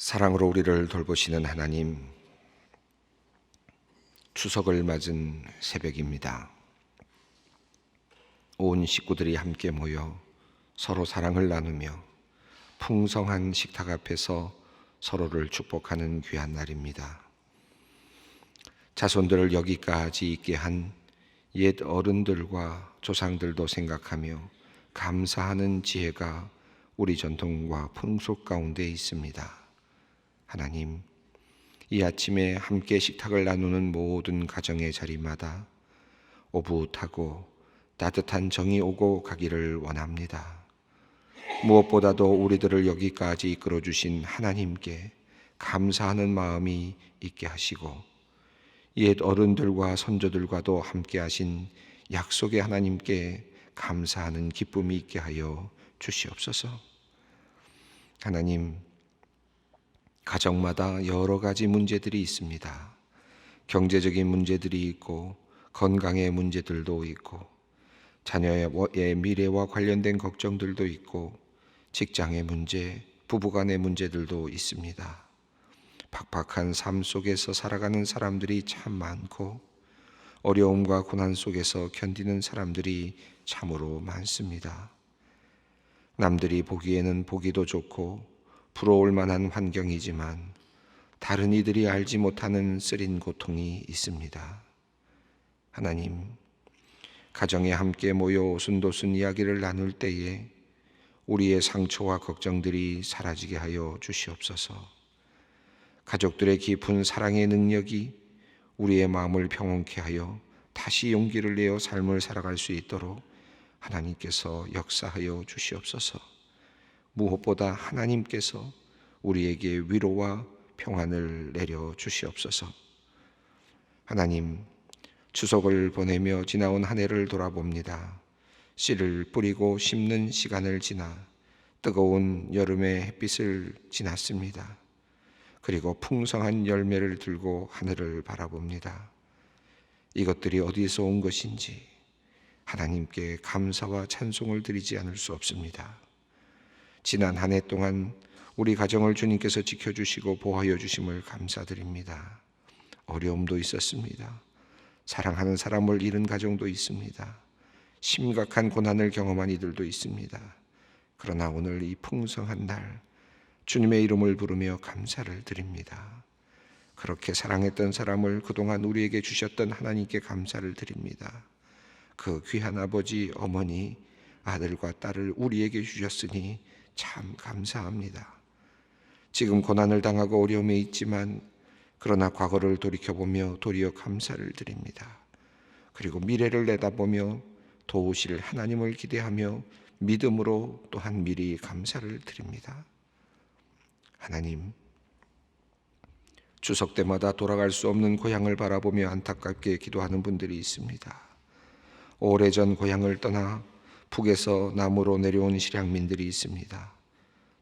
사랑으로 우리를 돌보시는 하나님, 추석을 맞은 새벽입니다. 온 식구들이 함께 모여 서로 사랑을 나누며 풍성한 식탁 앞에서 서로를 축복하는 귀한 날입니다. 자손들을 여기까지 있게 한 옛 어른들과 조상들도 생각하며 감사하는 지혜가 우리 전통과 풍속 가운데 있습니다. 하나님, 이 아침에 함께 식탁을 나누는 모든 가정의 자리마다 오붓하고 따뜻한 정이 오고 가기를 원합니다. 무엇보다도 우리들을 여기까지 이끌어주신 하나님께 감사하는 마음이 있게 하시고 옛 어른들과 선조들과도 함께 하신 약속의 하나님께 감사하는 기쁨이 있게 하여 주시옵소서. 하나님, 가정마다 여러 가지 문제들이 있습니다. 경제적인 문제들이 있고 건강의 문제들도 있고 자녀의 미래와 관련된 걱정들도 있고 직장의 문제, 부부간의 문제들도 있습니다. 팍팍한 삶 속에서 살아가는 사람들이 참 많고 어려움과 고난 속에서 견디는 사람들이 참으로 많습니다. 남들이 보기에는 보기도 좋고 부러울 만한 환경이지만 다른 이들이 알지 못하는 쓰린 고통이 있습니다. 하나님, 가정에 함께 모여 오순도순 이야기를 나눌 때에 우리의 상처와 걱정들이 사라지게 하여 주시옵소서. 가족들의 깊은 사랑의 능력이 우리의 마음을 평온케 하여 다시 용기를 내어 삶을 살아갈 수 있도록 하나님께서 역사하여 주시옵소서. 무엇보다 하나님께서 우리에게 위로와 평안을 내려 주시옵소서. 하나님, 추석을 보내며 지나온 한 해를 돌아봅니다. 씨를 뿌리고 심는 시간을 지나 뜨거운 여름의 햇빛을 지났습니다. 그리고 풍성한 열매를 들고 하늘을 바라봅니다. 이것들이 어디서 온 것인지 하나님께 감사와 찬송을 드리지 않을 수 없습니다. 지난 한 해 동안 우리 가정을 주님께서 지켜주시고 보호하여 주심을 감사드립니다. 어려움도 있었습니다. 사랑하는 사람을 잃은 가정도 있습니다. 심각한 고난을 경험한 이들도 있습니다. 그러나 오늘 이 풍성한 날 주님의 이름을 부르며 감사를 드립니다. 그렇게 사랑했던 사람을 그동안 우리에게 주셨던 하나님께 감사를 드립니다. 그 귀한 아버지, 어머니, 아들과 딸을 우리에게 주셨으니 참 감사합니다. 지금 고난을 당하고 어려움에 있지만 그러나 과거를 돌이켜보며 도리어 감사를 드립니다. 그리고 미래를 내다보며 도우실 하나님을 기대하며 믿음으로 또한 미리 감사를 드립니다. 하나님, 추석 때마다 돌아갈 수 없는 고향을 바라보며 안타깝게 기도하는 분들이 있습니다. 오래전 고향을 떠나 북에서 남으로 내려온 실향민들이 있습니다.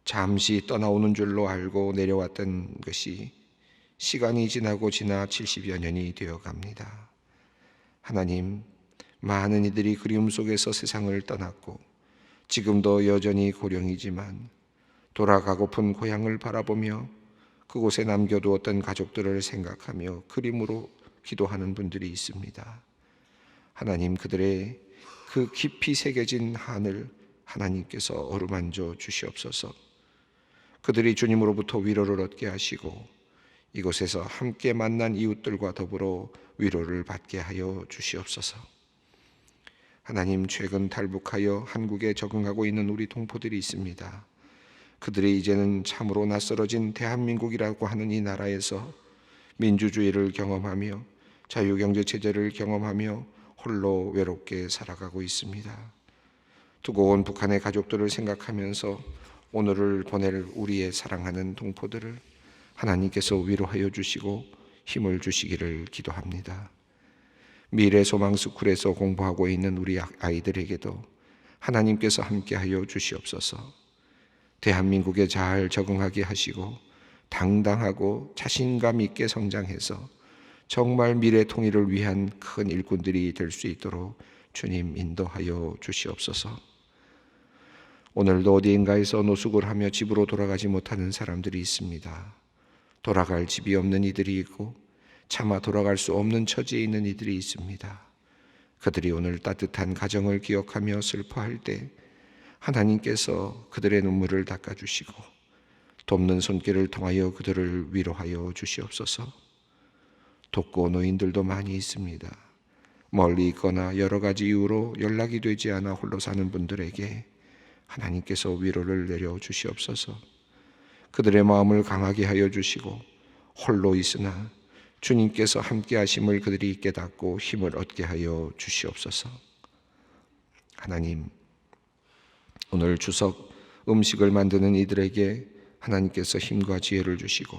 잠시 떠나오는 줄로 알고 내려왔던 것이 시간이 지나고 지나 70여 년이 되어갑니다. 하나님, 많은 이들이 그리움 속에서 세상을 떠났고 지금도 여전히 고령이지만 돌아가고픈 고향을 바라보며 그곳에 남겨두었던 가족들을 생각하며 그림으로 기도하는 분들이 있습니다. 하나님, 그들의 그 깊이 새겨진 한을 하나님께서 어루만져 주시옵소서. 그들이 주님으로부터 위로를 얻게 하시고 이곳에서 함께 만난 이웃들과 더불어 위로를 받게 하여 주시옵소서. 하나님, 최근 탈북하여 한국에 적응하고 있는 우리 동포들이 있습니다. 그들이 이제는 참으로 낯설어진 대한민국이라고 하는 이 나라에서 민주주의를 경험하며 자유경제체제를 경험하며 홀로 외롭게 살아가고 있습니다. 두고 온 북한의 가족들을 생각하면서 오늘을 보낼 우리의 사랑하는 동포들을 하나님께서 위로하여 주시고 힘을 주시기를 기도합니다. 미래소망스쿨에서 공부하고 있는 우리 아이들에게도 하나님께서 함께하여 주시옵소서. 대한민국에 잘 적응하게 하시고 당당하고 자신감 있게 성장해서 정말 미래 통일을 위한 큰 일꾼들이 될 수 있도록 주님 인도하여 주시옵소서. 오늘도 어디인가에서 노숙을 하며 집으로 돌아가지 못하는 사람들이 있습니다. 돌아갈 집이 없는 이들이 있고 차마 돌아갈 수 없는 처지에 있는 이들이 있습니다. 그들이 오늘 따뜻한 가정을 기억하며 슬퍼할 때 하나님께서 그들의 눈물을 닦아주시고 돕는 손길을 통하여 그들을 위로하여 주시옵소서. 독거 노인들도 많이 있습니다. 멀리 있거나 여러 가지 이유로 연락이 되지 않아 홀로 사는 분들에게 하나님께서 위로를 내려 주시옵소서. 그들의 마음을 강하게 하여 주시고 홀로 있으나 주님께서 함께 하심을 그들이 깨닫고 힘을 얻게 하여 주시옵소서. 하나님, 오늘 추석 음식을 만드는 이들에게 하나님께서 힘과 지혜를 주시고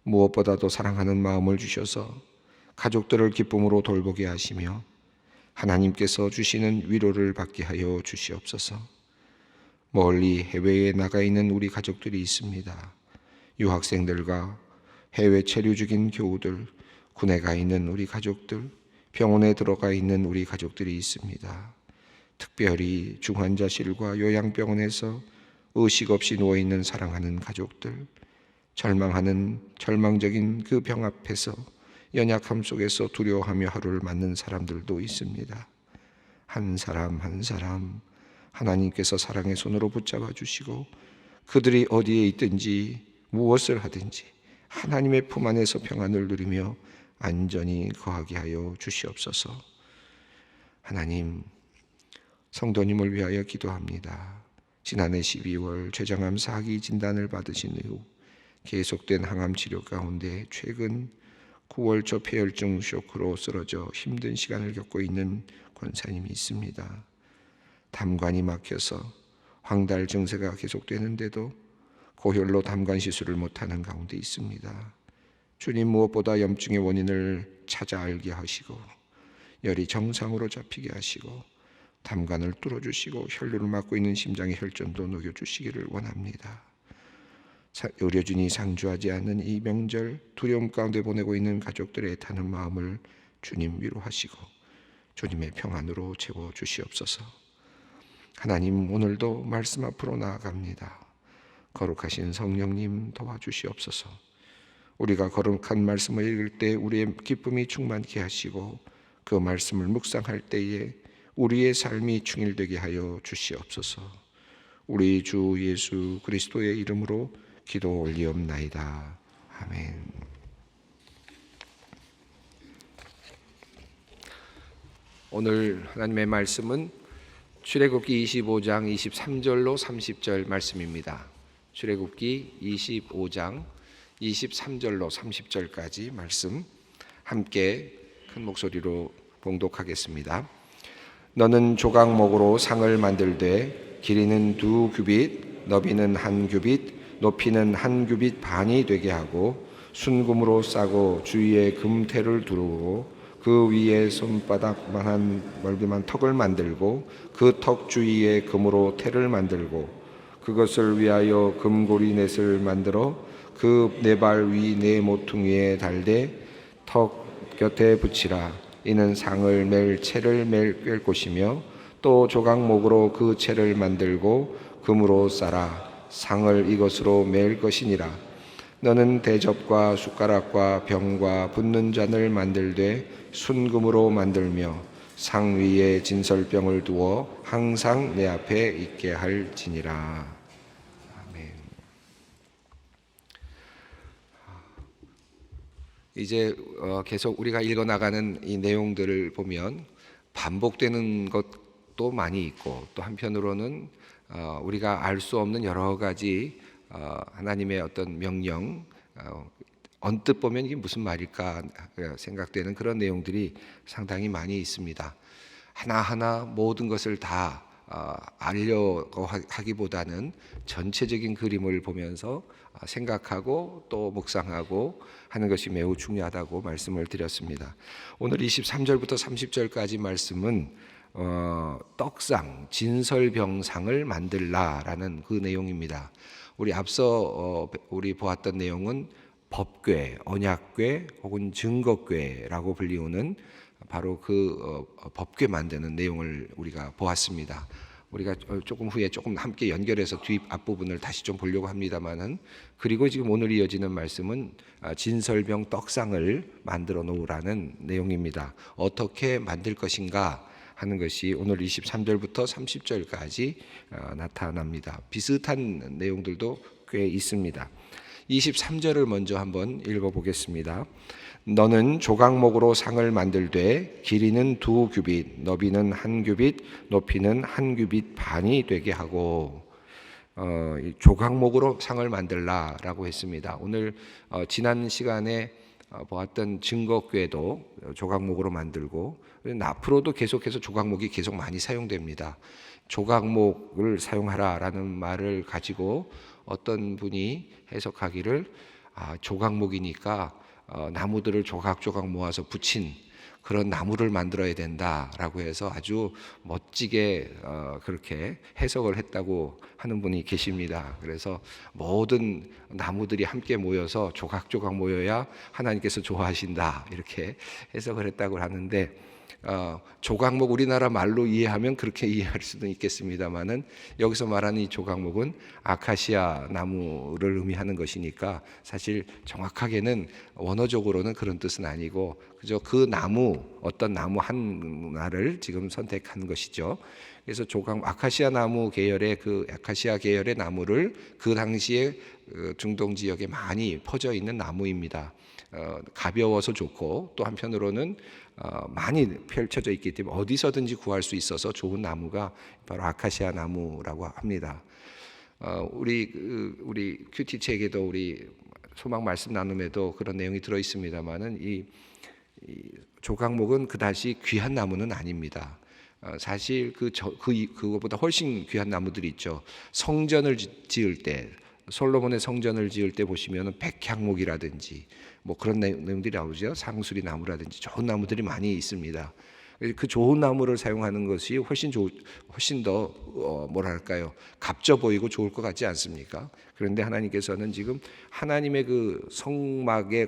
무엇보다도 사랑하는 마음을 주셔서 가족들을 기쁨으로 돌보게 하시며 하나님께서 주시는 위로를 받게 하여 주시옵소서. 멀리 해외에 나가 있는 우리 가족들이 있습니다. 유학생들과 해외 체류 중인 교우들, 군에 가 있는 우리 가족들, 병원에 들어가 있는 우리 가족들이 있습니다. 특별히 중환자실과 요양병원에서 의식 없이 누워있는 사랑하는 가족들, 절망하는 절망적인 그 병 앞에서 연약함 속에서 두려워하며 하루를 맞는 사람들도 있습니다. 한 사람 한 사람 하나님께서 사랑의 손으로 붙잡아 주시고 그들이 어디에 있든지 무엇을 하든지 하나님의 품 안에서 평안을 누리며 안전히 거하게 하여 주시옵소서. 하나님, 성도님을 위하여 기도합니다. 지난해 12월 췌장암 4기 진단을 받으신 이후 계속된 항암 치료 가운데 최근 9월 초 폐혈증 쇼크로 쓰러져 힘든 시간을 겪고 있는 권사님이 있습니다. 담관이 막혀서 황달 증세가 계속되는데도 고혈로 담관 시술을 못하는 가운데 있습니다. 주님, 무엇보다 염증의 원인을 찾아 알게 하시고 열이 정상으로 잡히게 하시고 담관을 뚫어주시고 혈류를 막고 있는 심장의 혈전도 녹여주시기를 원합니다. 의료진이 상주하지 않는 이 명절 두려움 가운데 보내고 있는 가족들의 애타는 마음을 주님 위로하시고 주님의 평안으로 채워주시옵소서. 하나님, 오늘도 말씀 앞으로 나아갑니다. 거룩하신 성령님 도와주시옵소서. 우리가 거룩한 말씀을 읽을 때 우리의 기쁨이 충만케 하시고 그 말씀을 묵상할 때에 우리의 삶이 충일되게 하여 주시옵소서. 우리 주 예수 그리스도의 이름으로 기도 올리옵나이다. 아멘. 오늘 하나님의 말씀은 출애굽기 25장 23절로 30절 말씀입니다. 출애굽기 25장 23절로 30절까지 말씀 함께 큰 목소리로 봉독하겠습니다. 너는 조각목으로 상을 만들되 길이는 2규빗, 너비는 1규빗, 높이는 1규빗 반이 되게 하고 순금으로 싸고 주위에 금테를 두르고 그 위에 손바닥만한 멀기만 턱을 만들고 그 턱 주위에 금으로 테를 만들고 그것을 위하여 금고리 넷을 만들어 그 네 발 위 네 모퉁이에 달되 턱 곁에 붙이라. 이는 상을 맬 채를 맬 곳이며 또 조각목으로 그 채를 만들고 금으로 싸라. 상을 이것으로 맬 것이니라. 너는 대접과 숟가락과 병과 붓는 잔을 만들되 순금으로 만들며 상 위에 진설병을 두어 항상 내 앞에 있게 할지니라. 아멘. 이제 계속 우리가 읽어나가는 이 내용들을 보면 반복되는 것도 많이 있고 또 한편으로는 우리가 알 수 없는 여러 가지 하나님의 어떤 명령, 언뜻 보면 이게 무슨 말일까 생각되는 그런 내용들이 상당히 많이 있습니다. 하나하나 모든 것을 다 알려고 하기보다는 전체적인 그림을 보면서 생각하고 또 묵상하고 하는 것이 매우 중요하다고 말씀을 드렸습니다. 오늘 23절부터 30절까지 말씀은 떡상, 진설병상을 만들라라는 그 내용입니다. 우리 앞서 우리 보았던 내용은 법궤, 언약궤 혹은 증거궤라고 불리우는 바로 그 법궤 만드는 내용을 우리가 보았습니다. 우리가 조금 후에 조금 함께 연결해서 뒤 앞부분을 다시 좀 보려고 합니다만은, 그리고 지금 오늘 이어지는 말씀은 진설병 떡상을 만들어 놓으라는 내용입니다. 어떻게 만들 것인가 하는 것이 오늘 23절부터 30절까지 나타납니다. 비슷한 내용들도 꽤 있습니다. 23절을 먼저 한번 읽어보겠습니다. 너는 조각목으로 상을 만들되 길이는 2규빗, 너비는 1규빗, 높이는 1규빗 반이 되게 하고, 조각목으로 상을 만들라라고 했습니다. 오늘 지난 시간에 보았던 증거궤도 조각목으로 만들고, 앞으로도 계속해서 조각목이 계속 많이 사용됩니다. 조각목을 사용하라라는 말을 가지고 어떤 분이 해석하기를 조각목이니까 나무들을 조각조각 모아서 붙인 그런 나무를 만들어야 된다라고 해서 아주 멋지게 그렇게 해석을 했다고 하는 분이 계십니다. 그래서 모든 나무들이 함께 모여서 조각조각 모여야 하나님께서 좋아하신다, 이렇게 해석을 했다고 하는데, 조각목 우리나라 말로 이해하면 그렇게 이해할 수도 있겠습니다만은, 여기서 말하는 이 조각목은 아카시아 나무를 의미하는 것이니까 사실 정확하게는 원어적으로는 그런 뜻은 아니고 그저 그 나무, 어떤 나무 하나를 지금 선택한 것이죠. 그래서 아카시아 나무 계열의 그 아카시아 계열의 나무를 그 당시에 중동 지역에 많이 퍼져 있는 나무입니다. 가벼워서 좋고 또 한편으로는 많이 펼쳐져 있기 때문에 어디서든지 구할 수 있어서 좋은 나무가 바로 아카시아 나무라고 합니다. 우리 큐티 책에도 우리 소망 말씀 나눔에도 그런 내용이 들어 있습니다만은 이 조각목은 그다지 귀한 나무는 아닙니다. 사실 그거보다 훨씬 귀한 나무들이 있죠. 성전을 지을 때, 솔로몬의 성전을 지을 때 보시면은 백향목이라든지 뭐 그런 내용들이 나오죠. 상수리 나무라든지 좋은 나무들이 많이 있습니다. 그 좋은 나무를 사용하는 것이 훨씬 더 뭐랄까요, 값져 보이고 좋을 것 같지 않습니까? 그런데 하나님께서는 지금 하나님의 그 성막에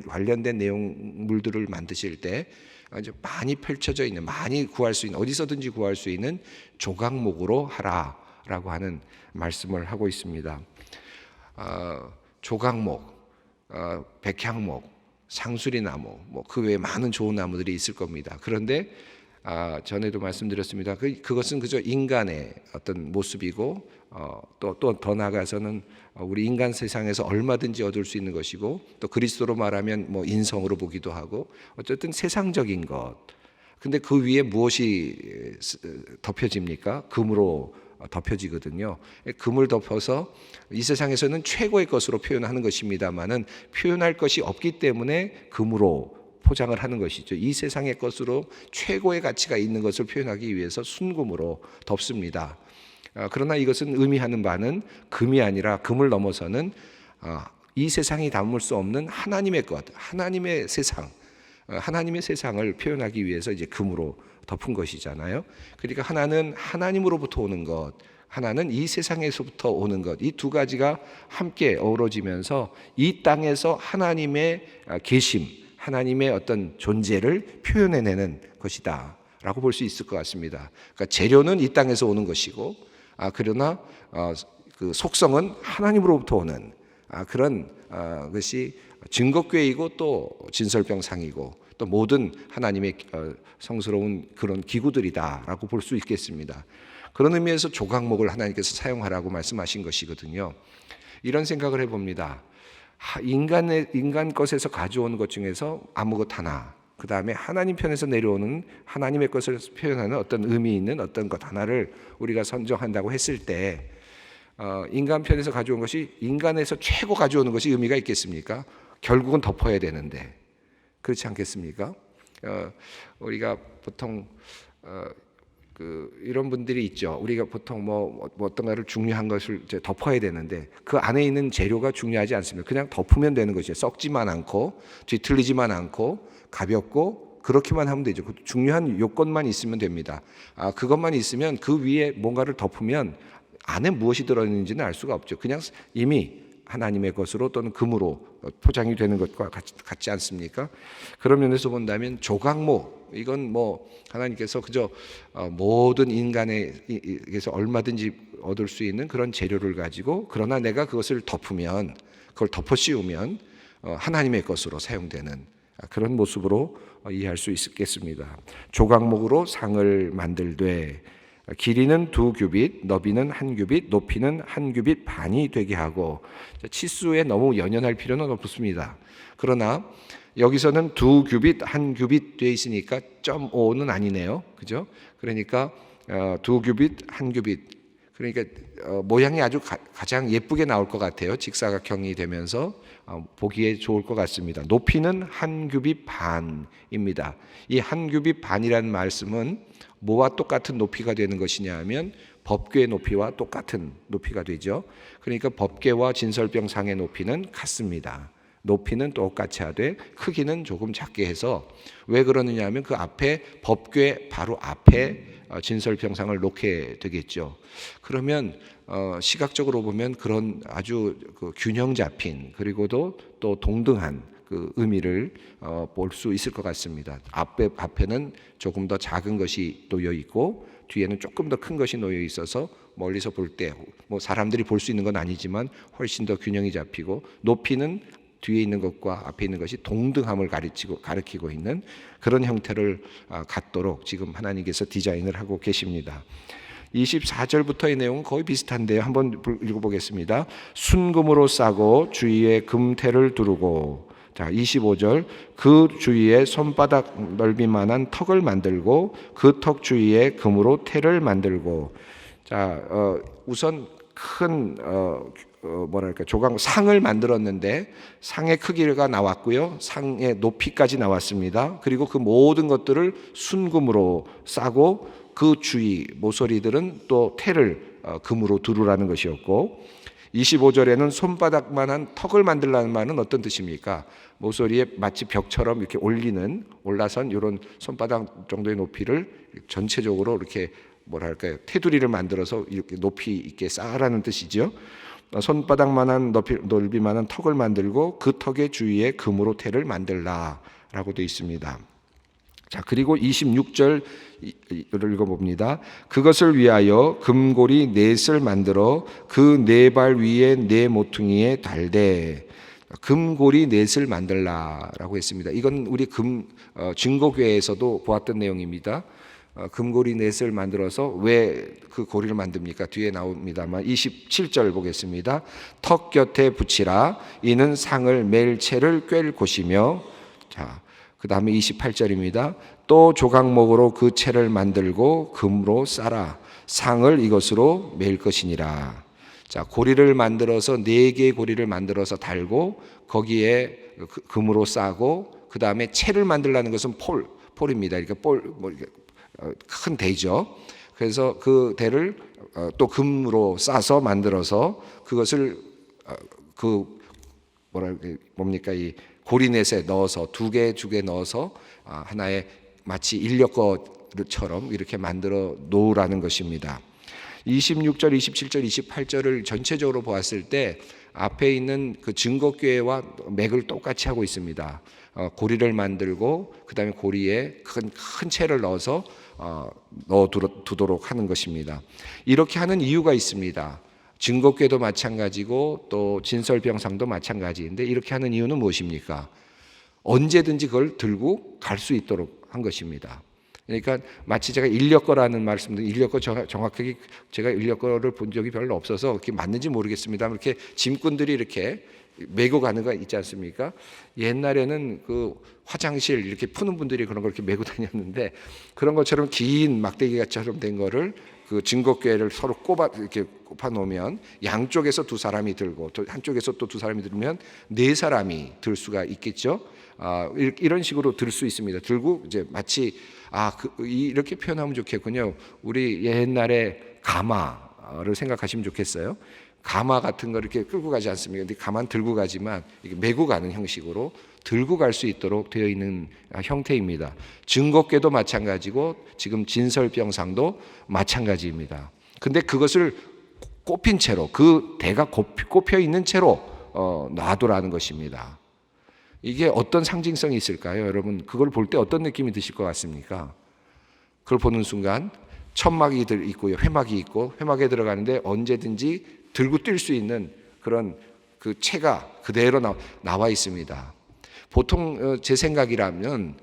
관련된 내용물들을 만드실 때 아주 많이 펼쳐져 있는, 많이 구할 수 있는, 어디서든지 구할 수 있는 조각목으로 하라라고 하는 말씀을 하고 있습니다. 조각목, 백향목, 상수리나무, 뭐 그 외에 많은 좋은 나무들이 있을 겁니다. 그런데 전에도 말씀드렸습니다. 그것은 그저 인간의 어떤 모습이고, 또 더 나아가서는 우리 인간 세상에서 얼마든지 얻을 수 있는 것이고, 또 그리스도로 말하면 뭐 인성으로 보기도 하고, 어쨌든 세상적인 것. 근데 그 위에 무엇이 덮여집니까? 금으로 덮여지거든요. 금을 덮어서 이 세상에서는 최고의 것으로 표현하는 것입니다만은 표현할 것이 없기 때문에 금으로 포장을 하는 것이죠. 이 세상의 것으로 최고의 가치가 있는 것을 표현하기 위해서 순금으로 덮습니다. 그러나 이것은 의미하는 바는 금이 아니라 금을 넘어서는 이 세상이 담을 수 없는 하나님의 것, 하나님의 세상, 하나님의 세상을 표현하기 위해서 이제 금으로 덮은 것이잖아요. 그러니까 하나는 하나님으로부터 오는 것, 하나는 이 세상에서부터 오는 것, 이 두 가지가 함께 어우러지면서 이 땅에서 하나님의 계심, 하나님의 어떤 존재를 표현해내는 것이다 라고 볼 수 있을 것 같습니다. 그러니까 재료는 이 땅에서 오는 것이고, 그러나 그 속성은 하나님으로부터 오는 그런 것이 증거궤이고 또 진설병상이고 또 모든 하나님의 성스러운 그런 기구들이다라고 볼 수 있겠습니다. 그런 의미에서 조각목을 하나님께서 사용하라고 말씀하신 것이거든요. 이런 생각을 해봅니다. 인간 것에서 가져온 것 중에서 아무것 하나, 그 다음에 하나님 편에서 내려오는 하나님의 것을 표현하는 어떤 의미 있는 어떤 것 하나를 우리가 선정한다고 했을 때, 인간 편에서 가져온 것이 인간에서 최고 가져오는 것이 의미가 있겠습니까? 결국은 덮어야 되는데, 그렇지 않겠습니까? 우리가 보통 이런 분들이 있죠. 우리가 보통 뭐 어떤가를 중요한 것을 이제 덮어야 되는데 그 안에 있는 재료가 중요하지 않습니다. 그냥 덮으면 되는 것이에요. 썩지만 않고 뒤틀리지만 않고 가볍고 그렇게만 하면 되죠. 중요한 요건만 있으면 됩니다. 그것만 있으면 그 위에 뭔가를 덮으면 안에 무엇이 들어있는지는 알 수가 없죠. 그냥 이미 하나님의 것으로 또는 금으로 포장이 되는 것과 같지 않습니까? 그런 면에서 본다면 조각목, 이건 뭐 하나님께서 그저 모든 인간에게서 얼마든지 얻을 수 있는 그런 재료를 가지고, 그러나 내가 그것을 덮으면, 그걸 덮어 씌우면 하나님의 것으로 사용되는 그런 모습으로 이해할 수 있겠습니다. 조각목으로 상을 만들되 길이는 2규빗, 너비는 1규빗, 높이는 1규빗 반이 되게 하고. 치수에 너무 연연할 필요는 없습니다. 그러나 여기서는 2규빗, 1규빗 되어 있으니까 0.5는 아니네요. 그죠? 그러니까 2규빗, 1규빗. 그러니까 모양이 아주 가장 예쁘게 나올 것 같아요. 직사각형이 되면서 보기에 좋을 것 같습니다. 높이는 1규빗 반입니다. 이 1규빗 반이라는 말씀은 뭐와 똑같은 높이가 되는 것이냐 하면 법궤의 높이와 똑같은 높이가 되죠. 그러니까 법궤와 진설병상의 높이는 같습니다. 높이는 똑같이 하되 크기는 조금 작게 해서, 왜 그러느냐 하면 그 앞에 법궤 바로 앞에 진설병상을 놓게 되겠죠. 그러면 시각적으로 보면 그런 아주 균형 잡힌, 그리고도 또 동등한 그 의미를 볼 수 있을 것 같습니다. 앞에는 조금 더 작은 것이 놓여 있고 뒤에는 조금 더 큰 것이 놓여 있어서 멀리서 볼 때 뭐 사람들이 볼 수 있는 건 아니지만 훨씬 더 균형이 잡히고, 높이는 뒤에 있는 것과 앞에 있는 것이 동등함을 가리키고 있는 그런 형태를 갖도록 지금 하나님께서 디자인을 하고 계십니다. 24절부터의 내용은 거의 비슷한데요. 한번 읽어보겠습니다. 순금으로 싸고 주위에 금테를 두르고. 자, 25절. 그 주위에 손바닥 넓이만한 턱을 만들고 그 턱 주위에 금으로 테를 만들고. 자, 우선 큰 조각 상을 만들었는데 상의 크기가 나왔고요, 상의 높이까지 나왔습니다. 그리고 그 모든 것들을 순금으로 싸고 그 주위 모서리들은 또 테를 금으로 두르라는 것이었고, 25절에는 손바닥만한 턱을 만들라는 말은 어떤 뜻입니까? 모서리에 마치 벽처럼 이렇게 올라선 이런 손바닥 정도의 높이를 전체적으로 이렇게 테두리를 만들어서 이렇게 높이 있게 쌓으라는 뜻이죠. 손바닥만한 넓이만한 턱을 만들고 그 턱의 주위에 금으로 테를 만들라라고 되어 있습니다. 자, 그리고 26절을 읽어봅니다. 그것을 위하여 금고리 넷을 만들어 그 네 발 위에 네 모퉁이에 달되. 금고리 넷을 만들라라고 했습니다. 이건 우리 증거교회에서도 보았던 내용입니다. 금고리 넷을 만들어서 왜 그 고리를 만듭니까? 뒤에 나옵니다만 27절 보겠습니다. 턱 곁에 붙이라. 이는 상을 맬 채를 꿰을 곳이며. 자, 그 다음에 28절입니다. 또 조각목으로 그 채를 만들고 금으로 싸라. 상을 이것으로 맬 것이니라. 자, 고리를 만들어서 4개의 고리를 만들어서 달고 거기에 금으로 싸고, 그 다음에 채를 만들라는 것은 폴입니다. 이렇게 큰 대죠. 그래서 그 대를 또 금으로 싸서 만들어서 그것을 이 고리넷에 넣어서 두 개 넣어서 하나의 마치 인력거처럼 이렇게 만들어 놓으라는 것입니다. 26절, 27절, 28절을 전체적으로 보았을 때 앞에 있는 그 증거궤와 맥을 똑같이 하고 있습니다. 고리를 만들고 그 다음에 고리에 큰 채를 넣어서 넣어두도록 하는 것입니다. 이렇게 하는 이유가 있습니다. 증거궤도 마찬가지고 또 진설병상도 마찬가지인데, 이렇게 하는 이유는 무엇입니까? 언제든지 그걸 들고 갈 수 있도록 한 것입니다. 그러니까 마치 제가 인력거라는 말씀도, 인력거 정확하게 제가 인력거를 본 적이 별로 없어서 그게 맞는지 모르겠습니다. 이렇게 짐꾼들이 이렇게 메고 가는 거 있지 않습니까? 옛날에는 그 화장실 이렇게 푸는 분들이 그런 걸 이렇게 메고 다녔는데, 그런 것처럼 긴 막대기처럼 된 거를 그 증거궤를 서로 이렇게 꼽아 놓으면 양쪽에서 2사람이 들고 또 한쪽에서 또 2사람이 들면 4사람이 들 수가 있겠죠. 이런 식으로 들 수 있습니다. 들고 이제 마치 이렇게 표현하면 좋겠군요. 우리 옛날에 가마를 생각하시면 좋겠어요. 가마 같은 거 이렇게 끌고 가지 않습니까? 근데 가마는 들고 가지만 이렇게 메고 가는 형식으로 들고 갈 수 있도록 되어 있는 형태입니다. 증거궤도 마찬가지고 지금 진설병상도 마찬가지입니다. 근데 그것을 꼽힌 채로, 그 대가 꼽혀 있는 채로 놔두라는 것입니다. 이게 어떤 상징성이 있을까요? 여러분, 그걸 볼 때 어떤 느낌이 드실 것 같습니까? 그걸 보는 순간 천막이 있고요, 회막이 있고, 회막에 들어가는데 언제든지 들고 뛸 수 있는 그런 그 채가 그대로 나와 있습니다. 보통 제 생각이라면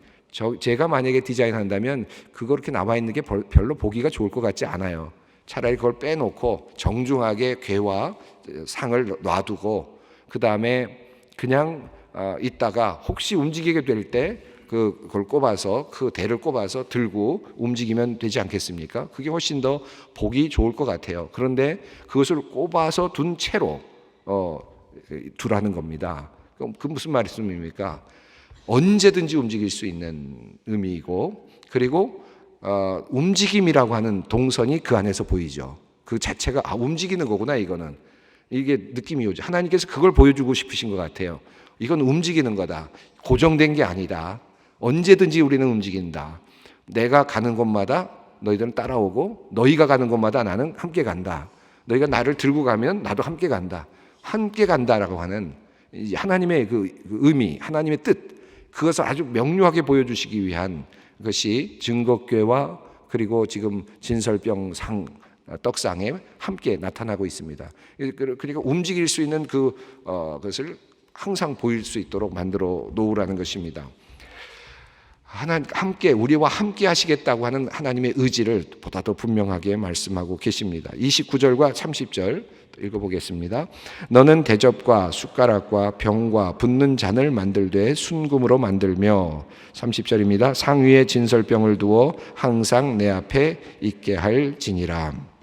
제가 만약에 디자인한다면 그렇게 나와 있는 게 별로 보기가 좋을 것 같지 않아요. 차라리 그걸 빼놓고 정중하게 궤와 상을 놔두고 그 다음에 그냥 있다가 혹시 움직이게 될 때 그걸 꼽아서 그 대를 꼽아서 들고 움직이면 되지 않겠습니까? 그게 훨씬 더 보기 좋을 것 같아요. 그런데 그것을 꼽아서 둔 채로 두라는 겁니다. 그럼 그 무슨 말씀입니까? 언제든지 움직일 수 있는 의미이고, 그리고 움직임이라고 하는 동선이 그 안에서 보이죠. 그 자체가 움직이는 거구나. 이거는 이게 느낌이 오죠. 하나님께서 그걸 보여주고 싶으신 것 같아요. 이건 움직이는 거다. 고정된 게 아니다. 언제든지 우리는 움직인다. 내가 가는 곳마다 너희들은 따라오고, 너희가 가는 곳마다 나는 함께 간다. 너희가 나를 들고 가면 나도 함께 간다. 함께 간다라고 하는 하나님의 그 의미, 하나님의 뜻, 그것을 아주 명료하게 보여주시기 위한 것이 증거궤와 그리고 지금 진설병 떡상에 함께 나타나고 있습니다. 그러니까 움직일 수 있는 그것을 항상 보일 수 있도록 만들어 놓으라는 것입니다. 함께 우리와 함께 하시겠다고 하는 하나님의 의지를 보다 더 분명하게 말씀하고 계십니다. 29절과 30절 읽어보겠습니다. 너는 대접과 숟가락과 병과 붓는 잔을 만들되 순금으로 만들며, 30절입니다. 상 위에 진설병을 두어 항상 내 앞에 있게 할지니라.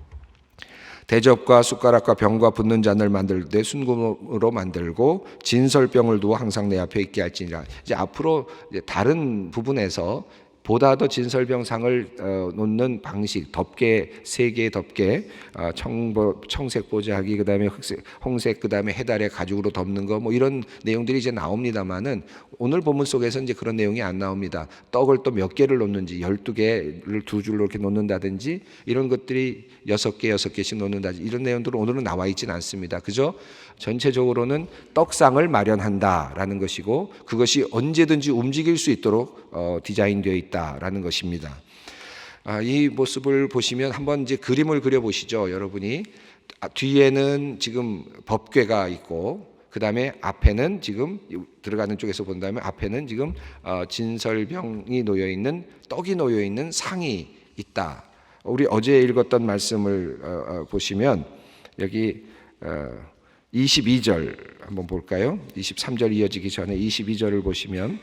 대접과 숟가락과 병과 붓는 잔을 만들 때 순금으로 만들고 진설병을 두어 항상 내 앞에 있게 할지니라. 이제 앞으로 다른 부분에서 보다 더 진설병상을 놓는 방식, 덮개 3개의 덮개, 청색 보자기, 그다음에 홍색, 그다음에 해달에 가죽으로 덮는 거, 뭐 이런 내용들이 이제 나옵니다만은 오늘 본문 속에서 이제 그런 내용이 안 나옵니다. 떡을 또 몇 개를 놓는지, 12개를 두 줄로 이렇게 놓는다든지, 이런 것들이 6개씩 놓는다든지, 이런 내용들은 오늘은 나와 있지는 않습니다. 그죠? 전체적으로는 떡상을 마련한다라는 것이고, 그것이 언제든지 움직일 수 있도록 디자인되어 있다라는 것입니다. 이 모습을 보시면 한번 이제 그림을 그려 보시죠, 여러분이. 뒤에는 지금 법궤가 있고, 그 다음에 앞에는 지금 들어가는 쪽에서 본다면 앞에는 지금 진설병이 놓여 있는, 떡이 놓여 있는 상이 있다. 우리 어제 읽었던 말씀을 보시면 여기 22절 한번 볼까요? 23절 이어지기 전에 22절을 보시면,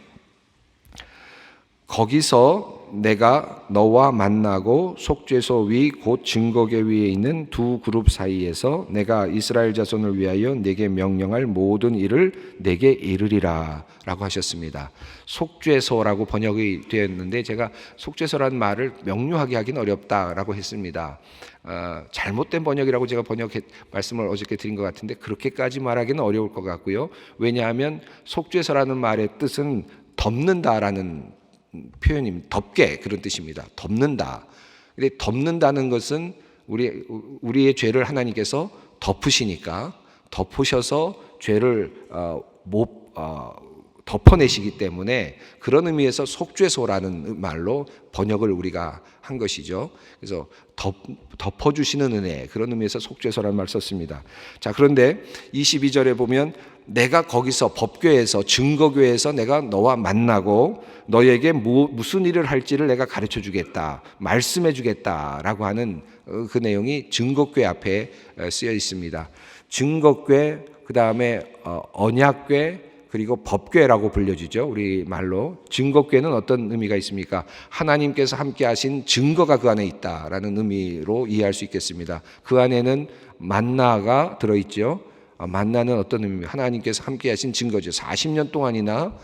거기서 내가 너와 만나고 속죄소 위 곧 증거궤 위에 있는 두 그룹 사이에서 내가 이스라엘 자손을 위하여 내게 명령할 모든 일을 내게 이르리라 라고 하셨습니다. 속죄소라고 번역이 되었는데 제가 속죄소라는 말을 명료하게 하기는 어렵다라고 했습니다. 잘못된 번역이라고 제가 말씀을 어저께 드린 것 같은데 그렇게까지 말하기는 어려울 것 같고요. 왜냐하면 속죄소라는 말의 뜻은 덮는다라는 표현입니다. 덮개, 그런 뜻입니다. 덮는다. 근데 덮는다는 것은 우리의 죄를 하나님께서 덮으시니까, 덮으셔서 죄를 덮어내시기 때문에 그런 의미에서 속죄소라는 말로 번역을 우리가 한 것이죠. 그래서 덮어주시는 은혜, 그런 의미에서 속죄소라는 말을 썼습니다. 자, 그런데 22절에 보면 내가 거기서 법궤에서, 증거궤에서 내가 너와 만나고 너에게 무슨 일을 할지를 내가 가르쳐 주겠다, 말씀해 주겠다라고 하는 그 내용이 증거궤 앞에 쓰여 있습니다. 증거궤, 그 다음에 언약궤, 그리고 법궤라고 불려지죠. 우리 말로. 증거궤는 어떤 의미가 있습니까? 하나님께서 함께 하신 증거가 그 안에 있다라는 의미로 이해할 수 있겠습니다. 그 안에는 만나가 들어있죠. 만나는 어떤 의미입니까? 하나님께서 함께 하신 증거죠. 40년 동안이나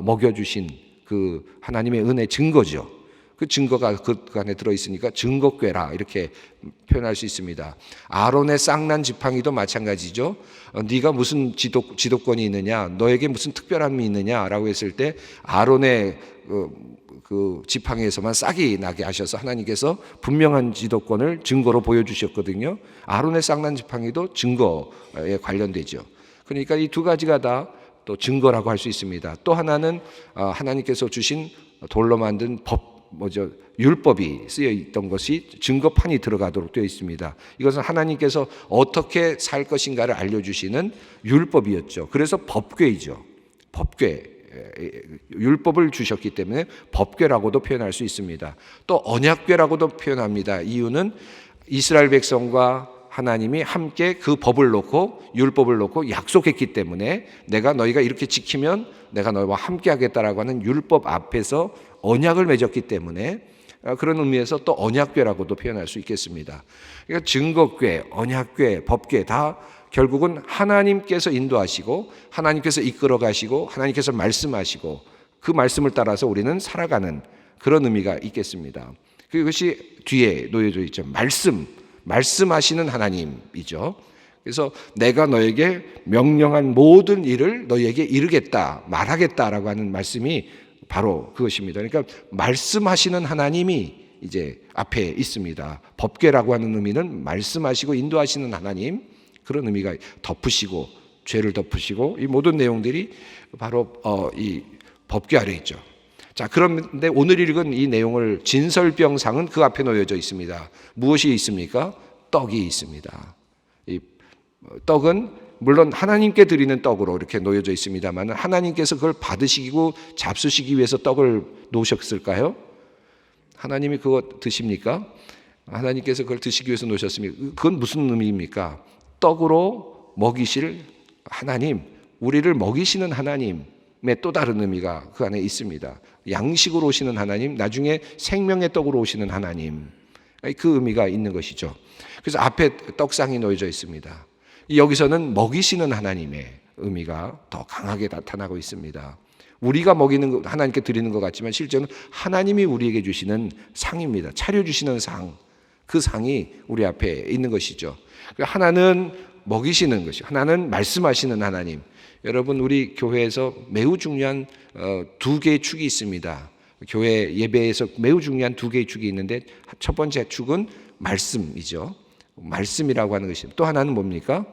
먹여주신 그 하나님의 은혜 증거죠. 그 증거가 그 안에 들어있으니까 증거궤라 이렇게 표현할 수 있습니다. 아론의 쌍난 지팡이도 마찬가지죠. 네가 무슨 지도권이 있느냐, 너에게 무슨 특별함이 있느냐라고 했을 때 아론의 그 지팡이에서만 싹이 나게 하셔서 하나님께서 분명한 지도권을 증거로 보여주셨거든요. 아론의 쌍난 지팡이도 증거에 관련되죠. 그러니까 이 두 가지가 다 또 증거라고 할 수 있습니다. 또 하나는 하나님께서 주신 돌로 만든 율법이 쓰여 있던 것이 증거판이 들어가도록 되어 있습니다. 이것은 하나님께서 어떻게 살 것인가를 알려주시는 율법이었죠. 그래서 법궤이죠. 법궤. 율법을 주셨기 때문에 법궤라고도 표현할 수 있습니다. 또 언약궤라고도 표현합니다. 이유는 이스라엘 백성과 하나님이 함께 그 법을 놓고 율법을 놓고 약속했기 때문에 너희가 이렇게 지키면 내가 너희와 함께 하겠다라고 하는 율법 앞에서 언약을 맺었기 때문에 그런 의미에서 또 언약궤라고도 표현할 수 있겠습니다. 그러니까 증거궤, 언약궤, 법궤 다 결국은 하나님께서 인도하시고 하나님께서 이끌어 가시고 하나님께서 말씀하시고 그 말씀을 따라서 우리는 살아가는 그런 의미가 있겠습니다. 그것이 뒤에 놓여져 있죠. 말씀하시는 하나님이죠. 그래서 내가 너에게 명령한 모든 일을 너에게 이루겠다, 말하겠다라고 하는 말씀이 바로 그것입니다. 그러니까 말씀하시는 하나님이 이제 앞에 있습니다. 법궤라고 하는 의미는 말씀하시고 인도하시는 하나님, 그런 의미가 덮으시고 죄를 덮으시고 이 모든 내용들이 바로 이 법궤 아래 있죠. 자, 그런데 오늘 읽은 이 내용을 진설병상은 그 앞에 놓여져 있습니다. 무엇이 있습니까? 떡이 있습니다. 이 떡은 물론 하나님께 드리는 떡으로 이렇게 놓여져 있습니다만 하나님께서 그걸 받으시고 잡수시기 위해서 떡을 놓으셨을까요? 하나님이 그거 드십니까? 하나님께서 그걸 드시기 위해서 놓으셨습니까? 그건 무슨 의미입니까? 떡으로 먹이실 하나님, 우리를 먹이시는 하나님의 또 다른 의미가 그 안에 있습니다. 양식으로 오시는 하나님, 나중에 생명의 떡으로 오시는 하나님, 그 의미가 있는 것이죠. 그래서 앞에 떡상이 놓여져 있습니다. 여기서는 먹이시는 하나님의 의미가 더 강하게 나타나고 있습니다. 우리가 먹이는 하나님께 드리는 것 같지만 실제는 하나님이 우리에게 주시는 상입니다. 차려주시는 상, 그 상이 우리 앞에 있는 것이죠. 하나는 먹이시는 것이, 하나는 말씀하시는 하나님. 여러분, 우리 교회에서 매우 중요한 두 개의 축이 있습니다. 교회 예배에서 매우 중요한 두 개의 축이 있는데 첫 번째 축은 말씀이죠. 말씀이라고 하는 것이, 또 하나는 뭡니까?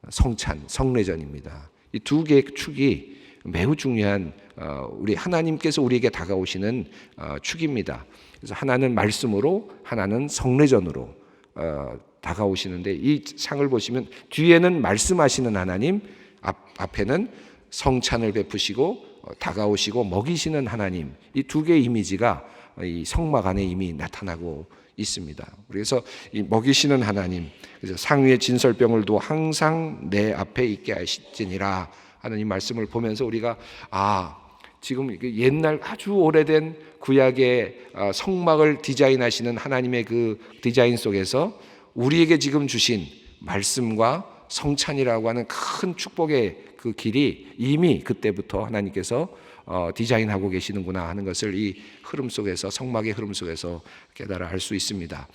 성찬, 성례전입니다. 이 두 개의 축이 매우 중요한 우리 하나님께서 우리에게 다가오시는 축입니다. 그래서 하나는 말씀으로, 하나는 성례전으로 다가오시는데 이 상을 보시면 뒤에는 말씀하시는 하나님, 앞에는 성찬을 베푸시고 다가오시고 먹이시는 하나님, 이 두 개의 이미지가 이 성막 안에 이미 나타나고 있습니다. 그래서 이 먹이시는 하나님, 그래서 상위의 진설병을 두어 항상 내 앞에 있게 하시니라 하는 이 말씀을 보면서 우리가 지금 옛날 아주 오래된 구약의 성막을 디자인하시는 하나님의 그 디자인 속에서 우리에게 지금 주신 말씀과 성찬이라고 하는 큰 축복의 그 길이 이미 그때부터 하나님께서 디자인하고 계시는구나 하는 것을 이 흐름 속에서, 성막의 흐름 속에서 깨달아 알 수 있습니다.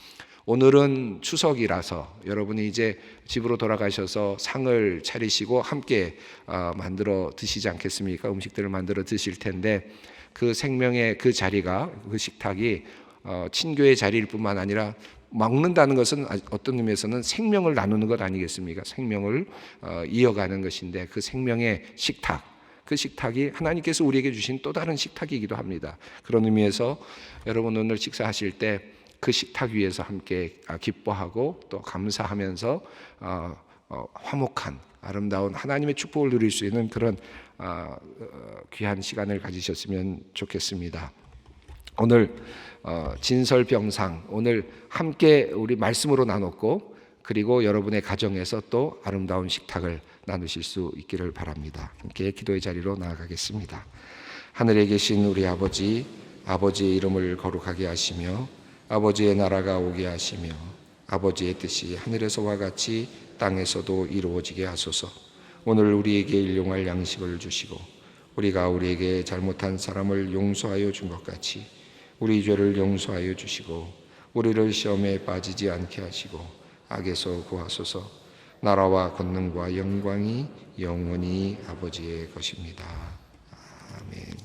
오늘은 추석이라서 여러분이 이제 집으로 돌아가셔서 상을 차리시고 함께 만들어 드시지 않겠습니까? 음식들을 만들어 드실 텐데 그 생명의 그 자리가, 그 식탁이 친교의 자리일 뿐만 아니라 먹는다는 것은 어떤 의미에서는 생명을 나누는 것 아니겠습니까? 생명을 이어가는 것인데 그 생명의 식탁, 그 식탁이 하나님께서 우리에게 주신 또 다른 식탁이기도 합니다. 그런 의미에서 여러분 오늘 식사하실 때 그 식탁 위에서 함께 기뻐하고 또 감사하면서 화목한 아름다운 하나님의 축복을 누릴 수 있는 그런 귀한 시간을 가지셨으면 좋겠습니다. 오늘 진설병상, 오늘 함께 우리 말씀으로 나눴고 그리고 여러분의 가정에서 또 아름다운 식탁을 나누실 수 있기를 바랍니다. 함께 기도의 자리로 나아가겠습니다. 하늘에 계신 우리 아버지, 아버지의 이름을 거룩하게 하시며 아버지의 나라가 오게 하시며 아버지의 뜻이 하늘에서와 같이 땅에서도 이루어지게 하소서. 오늘 우리에게 일용할 양식을 주시고 우리가 우리에게 잘못한 사람을 용서하여 준 것 같이 우리 죄를 용서하여 주시고 우리를 시험에 빠지지 않게 하시고 악에서 구하소서. 나라와 권능과 영광이 영원히 아버지의 것입니다. 아멘.